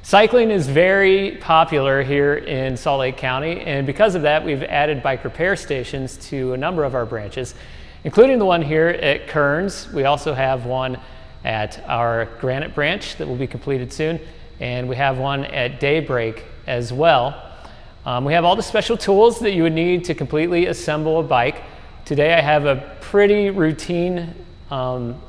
Cycling is very popular here in Salt Lake County, and because of that, we've added bike repair stations to a number of our branches, including the one here at Kearns. We also have one at our Granite branch that will be completed soon, and we have one at Daybreak as well. We have all the special tools that you would need to completely assemble a bike. Today I have a pretty routine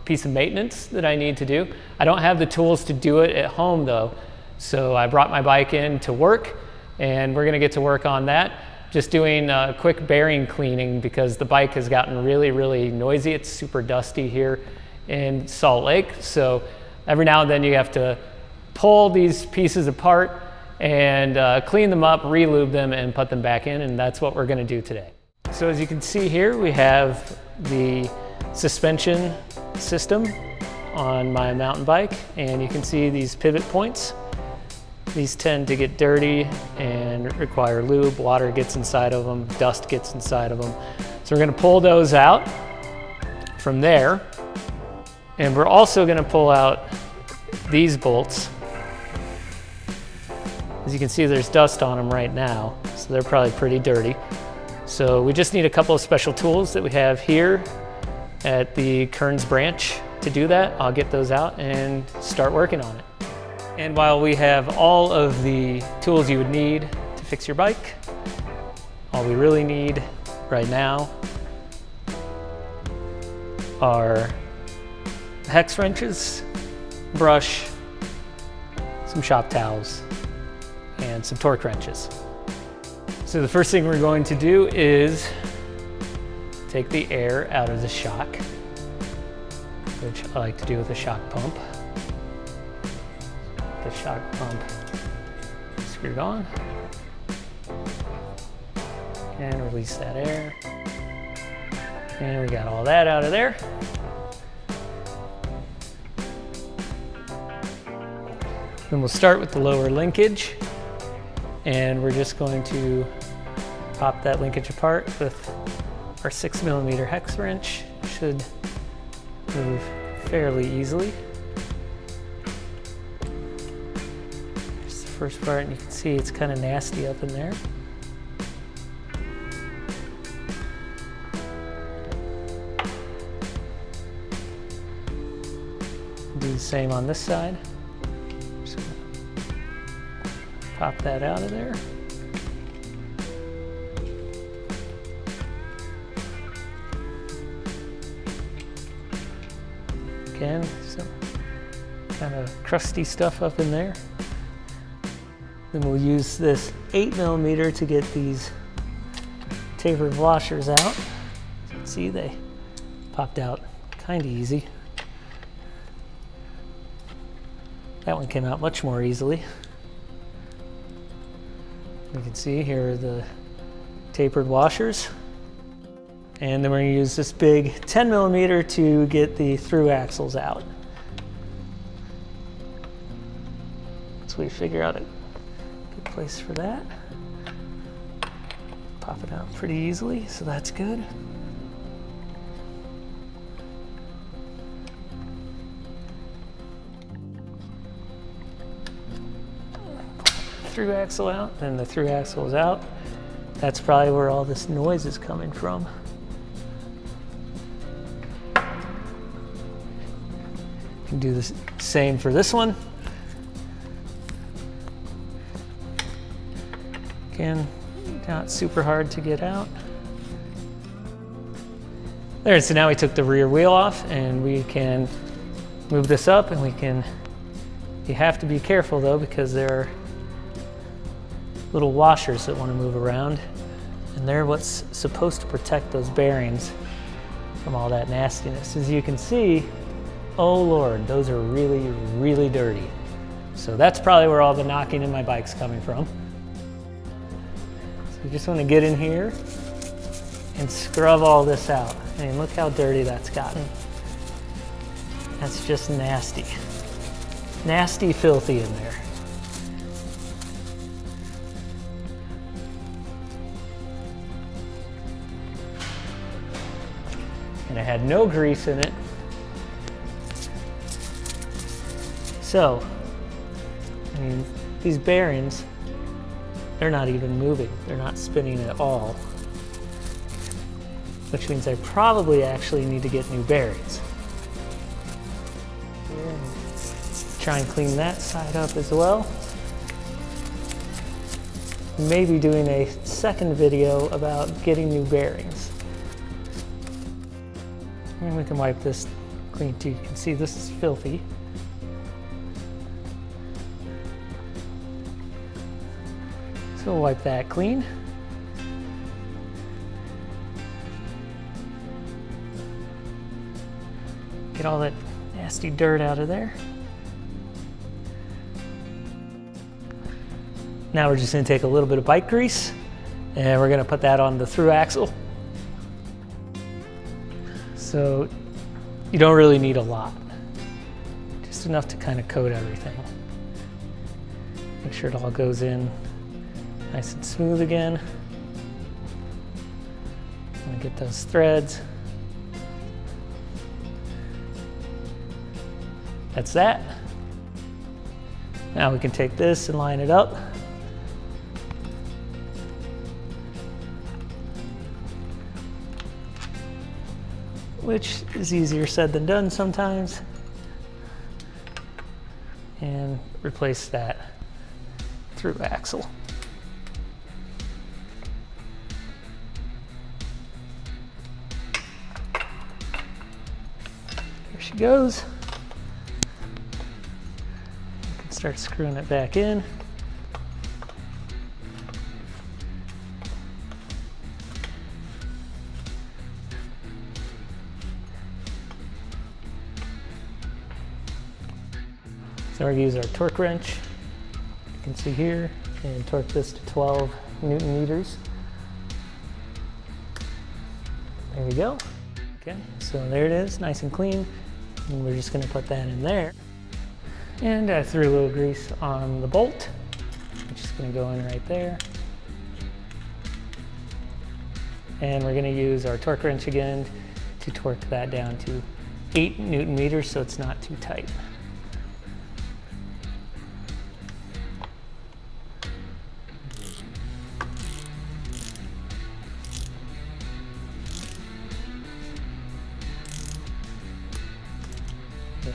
piece of maintenance that I need to do. I don't have the tools to do it at home though, so I brought my bike in to work, and we're gonna get to work on that. Just doing a quick bearing cleaning because the bike has gotten really noisy. It's super dusty here in Salt Lake, so every now and then you have to pull these pieces apart and clean them up, re-lube them, and put them back in, and that's what we're gonna do today. So as you can see here, we have the suspension system on my mountain bike, and you can see these pivot points. These tend to get dirty and require lube. Water gets inside of them, dust gets inside of them. So we're gonna pull those out from there. And we're also gonna pull out these bolts. As you can see, there's dust on them right now, so they're probably pretty dirty. So we just need a couple of special tools that we have here at the Kearns branch to do that. I'll get those out and start working on it. And while we have all of the tools you would need to fix your bike, all we really need right now are hex wrenches, brush, some shop towels, and some torque wrenches. So the first thing we're going to do is take the air out of the shock, which I like to do with a shock pump. The shock pump screwed on, and release that air, and we got all that out of there. Then we'll start with the lower linkage, and we're just going to pop that linkage apart with our 6mm hex wrench. Should move fairly easily. First part, and you can see it's kind of nasty up in there. Do the same on this side. Just pop that out of there. Again, some kind of crusty stuff up in there. Then we'll use this 8mm to get these tapered washers out. As you can see, they popped out kind of easy. That one came out much more easily. You can see here are the tapered washers. And then we're going to use this big 10mm to get the through axles out. So we figure out a good place for that. Pop it out pretty easily, so that's good. Through axle out, then the through axle is out. That's probably where all this noise is coming from. You can do the same for this one. Again, not super hard to get out. There, so now we took the rear wheel off, and we can move this up, and you have to be careful though, because there are little washers that want to move around, and they're what's supposed to protect those bearings from all that nastiness. As you can see, oh Lord, those are really, really dirty. So that's probably where all the knocking in my bike's coming from. So you just want to get in here and scrub all this out. I mean, look how dirty that's gotten. That's just nasty. Nasty, filthy in there. And it had no grease in it. So, I mean, these bearings, they're not even moving. They're not spinning at all, which means I probably actually need to get new bearings. Try and clean that side up as well. Maybe doing a second video about getting new bearings. And we can wipe this clean too. You can see this is filthy. So we'll wipe that clean. Get all that nasty dirt out of there. Now we're just going to take a little bit of bike grease and we're going to put that on the through axle. So you don't really need a lot, just enough to kind of coat everything. Make sure it all goes in nice and smooth again. And get those threads. That's that. Now we can take this and line it up. Which is easier said than done sometimes. And replace that through axle. Here she goes. You can start screwing it back in. So we're going to use our torque wrench, you can see here, and torque this to 12 Newton meters. There we go. Okay, so there it is, nice and clean. And we're just going to put that in there. And I threw a little grease on the bolt, which is going to go in right there. And we're going to use our torque wrench again to torque that down to 8 Newton meters so it's not too tight.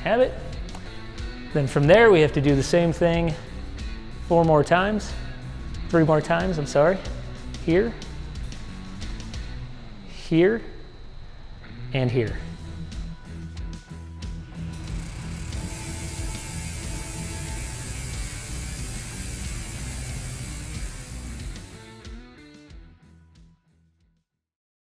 Have it. Then from there we have to do the same thing 3 more times, I'm sorry. Here, here, and here.